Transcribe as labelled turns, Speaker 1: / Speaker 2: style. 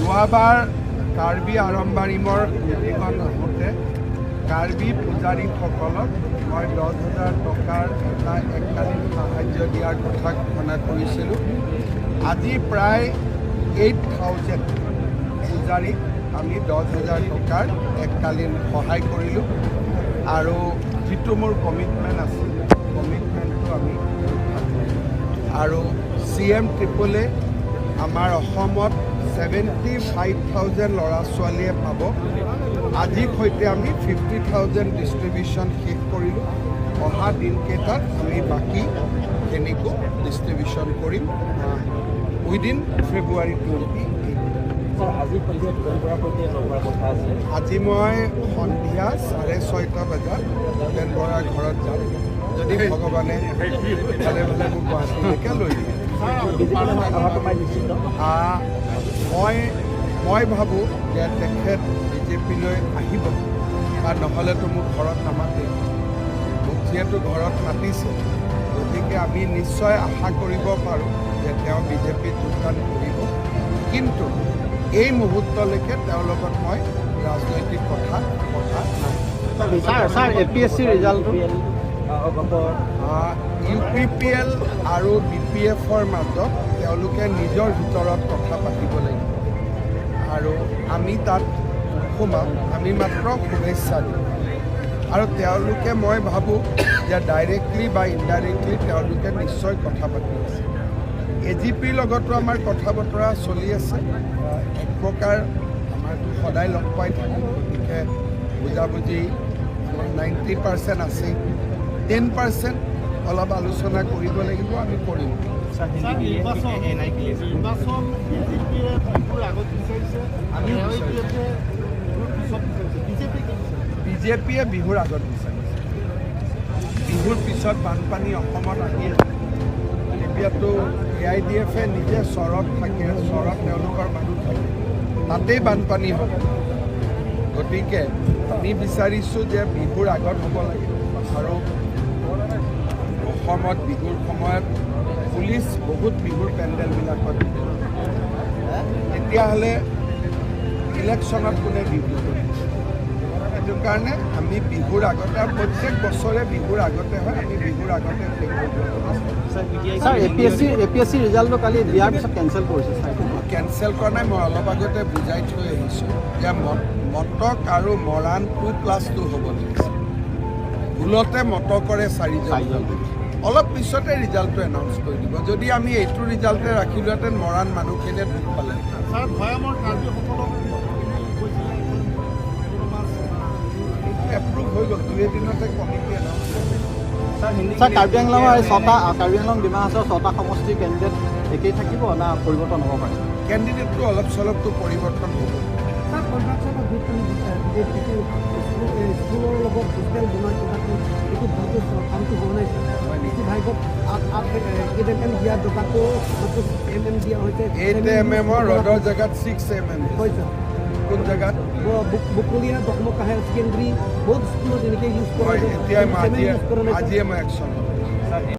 Speaker 1: যোৱাবাৰ কাৰ্বি আৰম্বাৰিমৰ মিটিঙত আহোঁতে কাৰ্বি পূজাৰীসকলক মই 10,000 টকাৰ এটা এককালীন সাহায্য দিয়াৰ কথা ঘোষণা কৰিছিলোঁ। আজি প্ৰায় 8,000 পূজাৰীক আমি 10,000 টকাৰ এককালীন সহায় কৰিলোঁ আৰু যিটো মোৰ কমিটমেণ্ট আছিল কমিটমেণ্টটো আমি আৰু CM ট্ৰিপলে আমাৰ অসমত 75,000 ল'ৰা ছোৱালীয়ে পাব। আজিৰ সৈতে আমি 50,000 ডিষ্ট্ৰিবিউশ্যন শেষ কৰিলোঁ। অহা দিনকেইটাত আমি বাকীখিনিকো ডিষ্ট্ৰিবিউশ্যন কৰিম উইদিন ফেব্ৰুৱাৰী 28। আজি মই সন্ধিয়া 6:30 বজাত ভূপেন বৰাৰ ঘৰত যাম, যদি ভগৱানে ভালে ভালে মোক গুৱাহাটীলৈকে লৈ দিয়ে। মই ভাবোঁ যে তেখেত বিজেপিলৈ আহিব বা নহ'লেতো মোক ঘৰত নামাতে। মোক যিহেতু ঘৰত মাতিছে, গতিকে আমি নিশ্চয় আশা কৰিব পাৰোঁ যে তেওঁ বিজেপিত যোগদান কৰিব। কিন্তু এই মুহূৰ্তলৈকে তেওঁৰ লগত মই ৰাজনৈতিক কথা নাই।
Speaker 2: APSC ৰিজাল্টটো
Speaker 1: UPPL আৰু BPFৰ মাজত তেওঁলোকে নিজৰ ভিতৰত কথা পাতিব লাগিব আৰু আমি তাত সোমাম। আমি মাত্ৰ শুভেচ্ছা দিম আৰু তেওঁলোকে মই ভাবোঁ যে ডাইৰেক্টলি বা ইনডাইৰেক্টলি তেওঁলোকে নিশ্চয় কথা পাতি আছে। AGPৰ লগতো আমাৰ কথা বতৰা চলি আছে। এক প্ৰকাৰ আমাৰ সদায় লগ পাই থাকোঁ, গতিকে বুজাবুজি 90% আছে। 10% অলপ আলোচনা কৰিব লাগিব, আমি কৰিম। বিজেপিয়ে বিহুৰ আগত বিচাৰিছে। বিহুৰ পিছত বানপানী অসমত আহি আছে। এতিয়াতো AIDFে নিজে চৰত থাকে, চৰত তেওঁলোকৰ মানুহ থাকে, তাতেই বানপানী হ'ব। গতিকে আমি বিচাৰিছোঁ যে বিহুৰ আগত হ'ব লাগে আৰু অসমত বিহুৰ সময়ত পুলিচ বহুত বিহুৰ পেণ্ডেলবিলাকত তেতিয়াহ'লে ইলেকশ্যনত কোনে বিহু কৰিব? সেইটো কাৰণে আমি বিহুৰ আগতে আৰু প্ৰত্যেক বছৰে বিহুৰ আগতে হয়, আমি বিহুৰ আগতে
Speaker 2: APSC ৰিজাল্টটো কালি দিয়াৰ পিছত কেঞ্চেল কৰিছে।
Speaker 1: কেঞ্চেল কৰা নাই, মই অলপ আগতে বুজাই থৈ আহিছোঁ যে মটক আৰু মৰাণ 2+2 হ'ব লাগিছে। ভুলতে মটকৰে 4জন। অলপ পিছতে ৰিজাল্টটো এনাউন্স কৰি দিব। যদি আমি এইটো ৰিজাল্টে ৰাখিলোহেঁতেন মৰাণ মানুহখিনিয়ে দুখ পালে। এপ্ৰুভ হৈ গ'ল, 2 এদিনতে কমিটি এনাউন্স কৰিছে।
Speaker 2: কাৰ্বি আংলং ডিমা হাছাওৰ 6টা সমষ্টিৰ কেণ্ডিডেট একেই থাকিব না পৰিৱৰ্তন হ'ব পাৰে?
Speaker 1: কেণ্ডিডেটটো অলপ চলপটো পৰিৱৰ্তন হ'ব। ৰ'দৰ জেগাত 6 mm কোন জেগাত
Speaker 3: বকলীয়া দশমক হায়াৰ ছেকেণ্ডেৰী বহুত স্কুলত এনেকৈ ইউজ কৰা।
Speaker 1: আজিয়ে মই একশ্যন